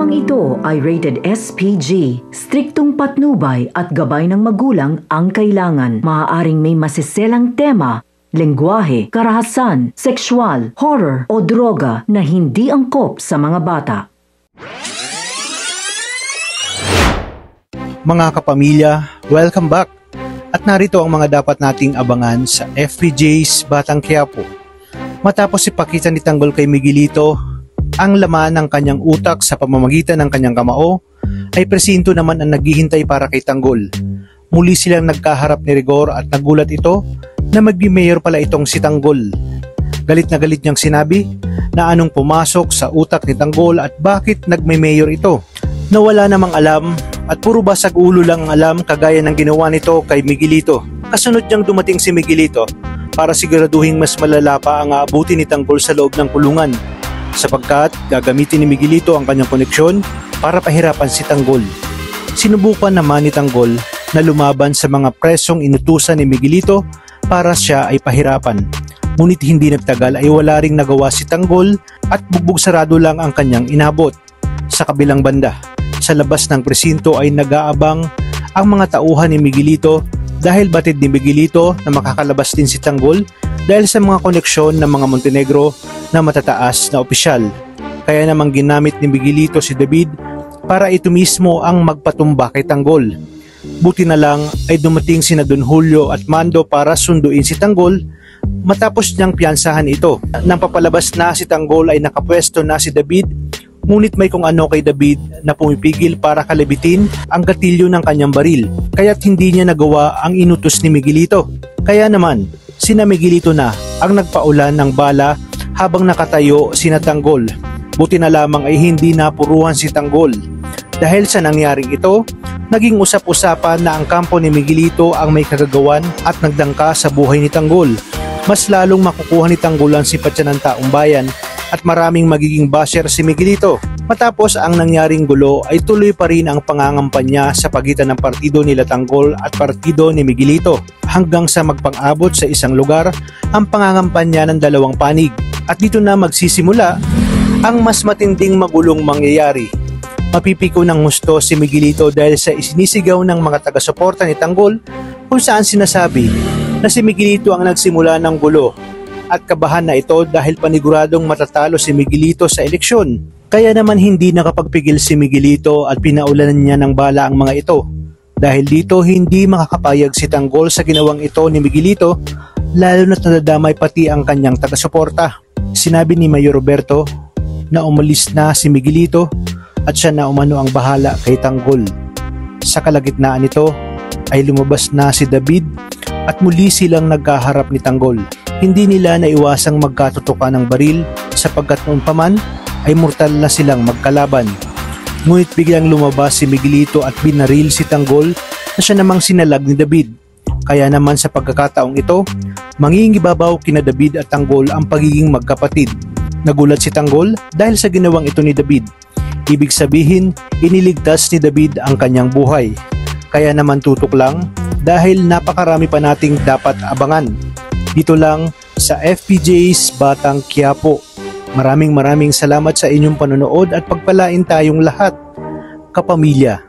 Programang ito ay rated SPG. Striktong patnubay at gabay ng magulang ang kailangan. Maaaring may masiselang tema, lengguwahe, karahasan, sexual, horror o droga na hindi angkop sa mga bata. Mga kapamilya, welcome back! At narito ang mga dapat nating abangan sa FPJ's Batang Quiapo. Matapos ipakita ni Tanggol kay Miguelito ang laman ng kanyang utak sa pamamagitan ng kanyang kamao, ay presinto naman ang naghihintay para kay Tanggol. Muli silang nagkaharap ni Rigor at nagulat ito na magbi-mayor pala itong si Tanggol. Galit na galit niyang sinabi na anong pumasok sa utak ni Tanggol at bakit nagme-mayor ito. Na wala namang alam at puro basag ulo lang ang alam kagaya ng ginawa nito kay Miguelito. Kasunod niyang dumating si Miguelito para siguraduhin mas malala pa ang aabutin ni Tanggol sa loob ng kulungan, sapagkat gagamitin ni Miguelito ang kanyang koneksyon para pahirapan si Tanggol. Sinubukan naman ni Tanggol na lumaban sa mga presong inutusan ni Miguelito para siya ay pahirapan. Ngunit hindi nagtagal ay wala ring nagawa si Tanggol at bugbog sarado lang ang kanyang inabot. Sa kabilang banda, sa labas ng presinto ay nag-aabang ang mga tauhan ni Miguelito dahil batid ni Miguelito na makakalabas din si Tanggol dahil sa mga koneksyon ng mga Montenegro na matataas na opisyal. Kaya namang ginamit ni Miguelito si David para ito mismo ang magpatumba kay Tanggol. Buti na lang ay dumating sina Don Julio at Mando para sunduin si Tanggol matapos niyang piyansahan ito. Nang papalabas na si Tanggol ay nakapwesto na si David, ngunit may kung ano kay David na pumipigil para kalabitin ang gatilyo ng kanyang baril, kaya't hindi niya nagawa ang inutos ni Miguelito. Kaya naman, sina Miguelito na ang nagpaulan ng bala habang nakatayo sina Tanggol. Buti na lamang ay hindi napuruhan si Tanggol. Dahil sa nangyaring ito, naging usap-usapan na ang kampo ni Miguelito ang may kagagawan at nagdangka sa buhay ni Tanggol. Mas lalong makukuha ni Tanggol ang simpatya ng taong bayan at maraming magiging basher si Miguelito. Matapos ang nangyaring gulo ay tuloy pa rin ang pangangampanya sa pagitan ng partido nila Tanggol at partido ni Miguelito hanggang sa magpang-abot sa isang lugar ang pangangampanya ng dalawang panig. At dito na magsisimula ang mas matinding magulong mangyayari. Mapipiko ng husto si Miguelito dahil sa isinisigaw ng mga taga-suporta ni Tanggol kung saan sinasabi na si Miguelito ang nagsimula ng gulo at kabahan na ito dahil paniguradong matatalo si Miguelito sa eleksyon. Kaya naman hindi nakapagpigil si Miguelito at pinaulanan niya ng bala ang mga ito. Dahil dito hindi makakapayag si Tanggol sa ginawang ito ni Miguelito, lalo na't nadadamay pati ang kanyang taga-suporta. Sinabi ni Mayor Roberto na umalis na si Miguelito at siya na umano ang bahala kay Tanggol. Sa kalagitnaan nito ay lumabas na si David at muli silang nagkaharap ni Tanggol. Hindi nila naiwasang magkatutukan ng baril sapagkat noon pa man ay mortal na silang magkalaban. Ngunit biglang lumabas si Miguelito at binaril si Tanggol na siya namang sinalag ni David. Kaya naman sa pagkakataong ito, mangingibabaw kina David at Tanggol ang pagiging magkapatid. Nagulat si Tanggol dahil sa ginawang ito ni David. Ibig sabihin, iniligtas ni David ang kanyang buhay. Kaya naman tutok lang dahil napakarami pa nating dapat abangan. Dito lang sa FPJ's Batang Quiapo. Maraming salamat sa inyong panonood at pagpalain tayong lahat, kapamilya.